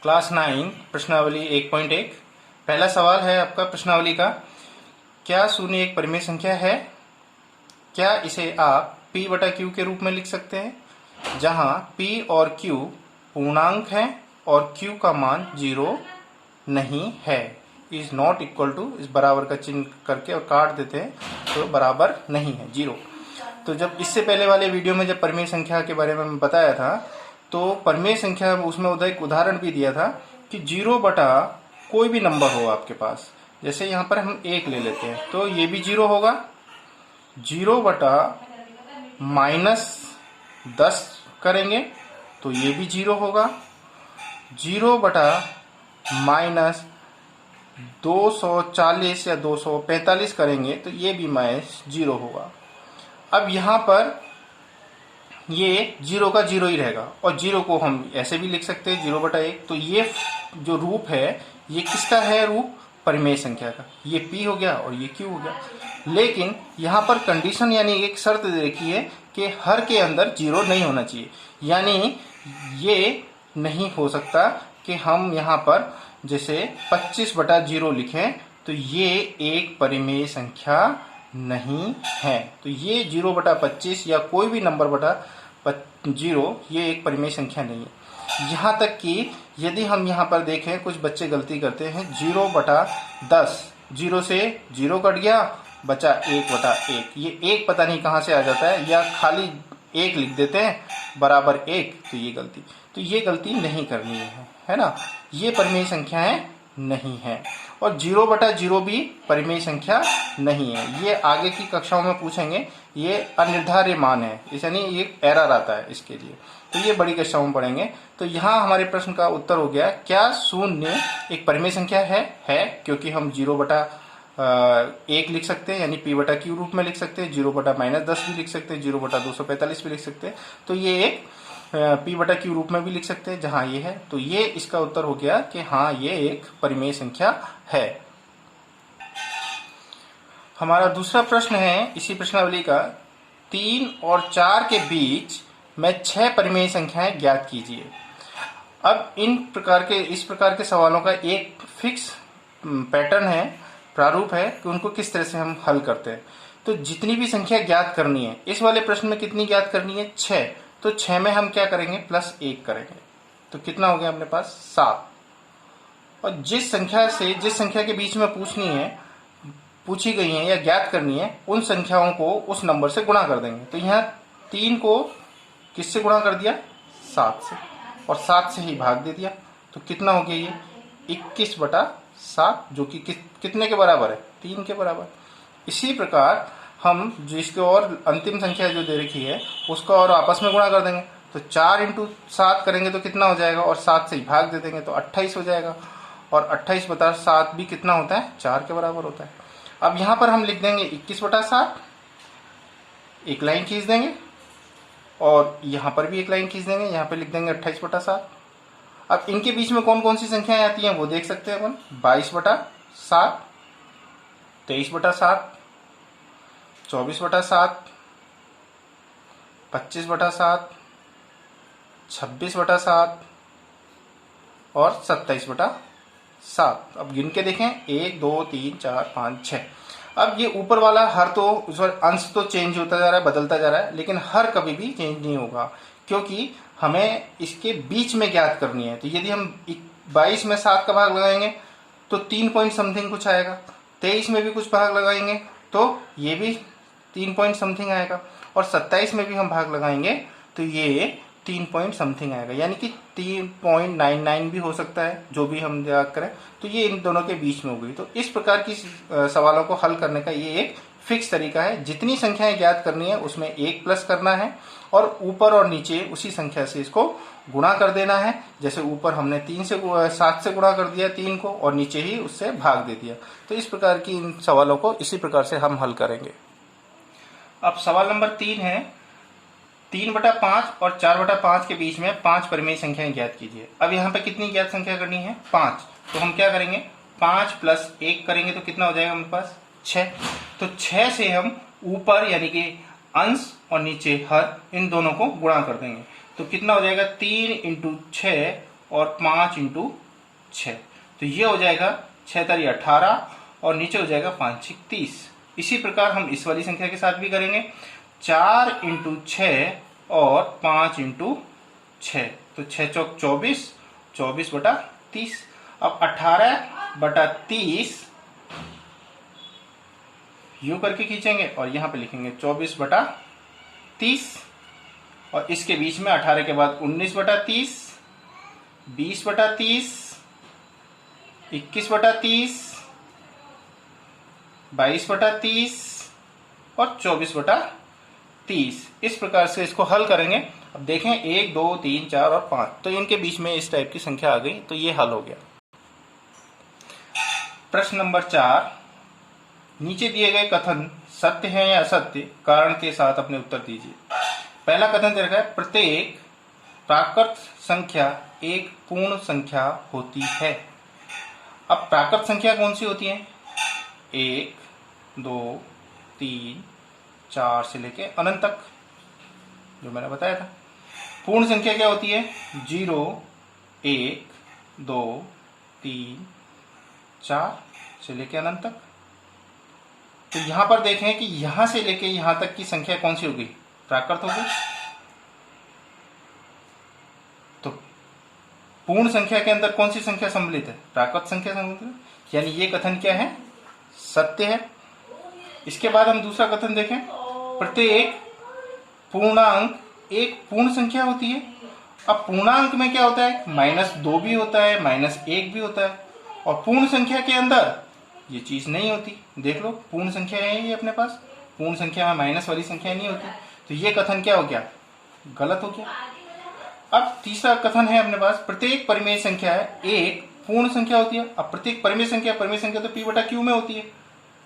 Class 9 प्रश्नावली 1.1। पहला सवाल है आपका प्रश्नावली का, क्या शून्य एक परिमेय संख्या है? क्या इसे आप p बटा q के रूप में लिख सकते हैं, जहां p और q पूर्णांक है और q का मान 0 नहीं है। इज नॉट इक्वल टू, इस बराबर का चिन्ह करके और काट देते हैं तो बराबर नहीं है, 0। तो जब इससे पहले वाले वीडियो में जब परिमेय संख्या के बारे में बताया था, तो परिमेय संख्या उसमें एक उदाहरण भी दिया था कि 0 बटा कोई भी नंबर हो आपके पास। जैसे यहाँ पर हम 1 ले लेते हैं तो ये भी 0 होगा। 0 बटा -10 करेंगे तो ये भी 0 होगा। 0 बटा -240 या 245 करेंगे तो ये भी -0 होगा। अब यहाँ पर ये 0 का 0 ही रहेगा और 0 को हम ऐसे भी लिख सकते हैं 0 बटा 1। तो ये जो रूप है ये किसका है? रूप परिमेय संख्या का। ये p हो गया और ये q हो गया। लेकिन यहाँ पर कंडीशन यानी एक शर्त दे रखी है कि हर के अंदर 0 नहीं होना चाहिए। यानी ये नहीं हो सकता कि हम यहाँ पर जैसे 25 बटा 0 लिखें तो ये एक परिमेय संख्या नहीं है। तो ये 0 बटा 25 या कोई भी नंबर बटा 0 ये एक परिमेय संख्या नहीं है। यहाँ तक कि यदि हम यहाँ पर देखें, कुछ बच्चे गलती करते हैं, 0 बटा 10, 0 से 0 कट गया, बचा 1 बटा 1। ये 1 पता नहीं कहाँ से आ जाता है, या खाली 1 लिख देते हैं बराबर 1। तो ये गलती नहीं करनी है ना। ये परिमेय संख्याएं नहीं है। और 0 बटा 0 भी परिमेय संख्या नहीं है। ये आगे की कक्षाओं में पूछेंगे। ये अनिर्धार्य मान है, यानी ये एरर आता है इसके लिए, तो ये बड़ी कक्षाओं में पढ़ेंगे। तो यहाँ हमारे प्रश्न का उत्तर हो गया, क्या शून्य एक परिमेय संख्या है, क्योंकि हम 0 बटा 1 लिख सकते हैं, यानी p बटा q रूप में लिख सकते हैं। 0 बटा -10 भी लिख सकते हैं, 0 बटा 245 भी लिख सकते हैं। तो ये एक p बटा q रूप में भी लिख सकते हैं जहां ये है। तो ये इसका उत्तर हो गया कि हाँ, ये एक परिमेय संख्या है। हमारा दूसरा प्रश्न है इसी प्रश्नावली का, 3 और 4 के बीच में 6 परिमेय संख्याएं ज्ञात कीजिए। अब इस प्रकार के सवालों का एक फिक्स पैटर्न है, प्रारूप है कि उनको किस तरह से हम हल करते हैं। तो जितनी भी संख्या ज्ञात करनी है, इस वाले प्रश्न में कितनी ज्ञात करनी है? 6। तो 6 में हम क्या करेंगे? +1 करेंगे। तो कितना हो गया अपने पास? 7। और जिस संख्या के बीच में पूछी गई है या ज्ञात करनी है, उन संख्याओं को उस नंबर से गुणा कर देंगे। तो यहाँ 3 को किससे गुणा कर दिया? 7 से, और 7 से ही भाग दे दिया। तो कितना हो गया ये? 21 बटा 7, जो कि कितने के बराबर है? 3 के बराबर। इसी प्रकार हम जिसको और अंतिम संख्या जो दे रखी है उसको और आपस में गुणा कर देंगे। तो 4 × 7 करेंगे तो कितना हो जाएगा? और 7 से ही भाग दे देंगे तो 28 हो जाएगा। और 28 बटा 7 भी कितना होता है? 4 के बराबर होता है। अब यहाँ पर हम लिख देंगे 21 बटा 7, एक लाइन खींच देंगे, और यहाँ पर भी एक लाइन खींच देंगे, यहाँ पर लिख देंगे 28 बटा 7। अब इनके बीच में कौन कौन सी संख्याएं आती हैं वो देख सकते हैं अपन। 22 बटा 7, 23 बटा 7, 24 बटा 7, 25 बटा 7, 26 बटा 7 और 27 बटा 7। अब गिन के देखें, 1 2 3 4 5 6। अब ये ऊपर वाला हर तो अंश तो चेंज होता जा रहा है, बदलता जा रहा है, लेकिन हर कभी भी चेंज नहीं होगा, क्योंकि हमें इसके बीच में ज्ञात करनी है। तो यदि हम 22 में 7 का भाग लगाएंगे तो 3 पॉइंट समथिंग कुछ आएगा। 23 में भी कुछ भाग लगाएंगे तो ये भी 3 पॉइंट समथिंग आएगा। और 27 में भी हम भाग लगाएंगे तो ये 3 पॉइंट समथिंग आएगा, यानी कि 3.99 भी हो सकता है, जो भी हम याद करें। तो ये इन दोनों के बीच में हो गई। तो इस प्रकार की सवालों को हल करने का ये एक फिक्स तरीका है। जितनी संख्याएं ज्ञात करनी है उसमें 1 प्लस करना है, और ऊपर और नीचे उसी संख्या से इसको गुणा कर देना है। जैसे ऊपर हमने 7 से गुणा कर दिया 3 को, और नीचे ही उससे भाग दे दिया। तो इस प्रकार की इन सवालों को इसी प्रकार से हम हल करेंगे। अब सवाल नंबर 3 है, 3 बटा 5 और 4 बटा 5 के बीच में 5 परिमेय संख्याएं ज्ञात कीजिए। अब यहाँ पे कितनी ज्ञात संख्या करनी है? 5। तो हम क्या करेंगे? 5 + 1 करेंगे तो कितना हो जाएगा हमारे पास? 6। तो 6 से हम ऊपर यानी कि अंश और नीचे हर, इन दोनों को गुणा कर देंगे। तो कितना हो जाएगा? 3 × 6 और 5 इंटू 6, तो ये हो जाएगा 6 तारी 18 और नीचे हो जाएगा 5 6 30। इसी प्रकार हम इस वाली संख्या के साथ भी करेंगे, 4 इंटू 6 और 5 इंटू 6, तो 6 चौक 24, 24 बटा 30। अब 18 बटा 30 यूं करके खींचेंगे और यहां पे लिखेंगे 24 बटा 30, और इसके बीच में 18 के बाद 19 बटा 30, 20 बटा 30, 21 बटा 30, 22 बटा 30 और 24 बटा 30। इस प्रकार से इसको हल करेंगे। अब देखें 1 2 3 4 और 5, तो इनके बीच में इस टाइप की संख्या आ गई, तो ये हल हो गया। प्रश्न नंबर 4, नीचे दिए गए कथन सत्य है या असत्य, कारण के साथ अपने उत्तर दीजिए। पहला कथन दे रखा है, प्रत्येक प्राकृत संख्या एक पूर्ण संख्या होती है। अब प्राकृत संख्या कौन सी होती है? 1 2 3 4 से लेके अनंत तक, जो मैंने बताया था। पूर्ण संख्या क्या होती है? 0 1 2 3 4 से लेके अनंत तक। तो यहां पर देखें कि यहां से लेके यहां तक की संख्या कौन सी होगी? प्राकृत होगी। तो पूर्ण संख्या के अंदर कौन सी संख्या सम्मिलित है? प्राकृत संख्या सम्मिलित है, यानी ये कथन क्या है? सत्य है। इसके बाद हम दूसरा कथन देखें, प्रत्येक पूर्णांक एक पूर्ण संख्या होती है। अब पूर्णांक में क्या होता है? -2 भी होता है, -1 भी होता है, और पूर्ण संख्या के अंदर ये चीज नहीं होती। देख लो, पूर्ण संख्या है ये अपने पास, पूर्ण संख्या में माइनस वाली संख्या नहीं होती, तो ये कथन क्या हो गया? गलत हो गया। अब तीसरा कथन है अपने पास, प्रत्येक परिमेय संख्या है एक पूर्ण संख्या होती है। अब प्रत्येक परिमेय संख्या तो P बटा Q में होती है,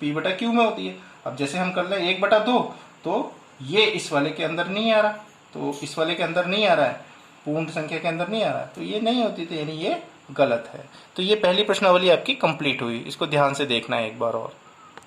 P बटा Q में होती है। अब जैसे हम कर ले 1 बटा 2, तो ये इस वाले के अंदर नहीं आ रहा, तो इस वाले के अंदर नहीं आ रहा है, पूर्ण संख्या के अंदर नहीं आ रहा है, तो ये नहीं होती, तो यानी ये गलत है। तो ये पहली प्रश्नावली आपकी कंप्लीट हुई। इसको ध्यान से देखना है एक बार और।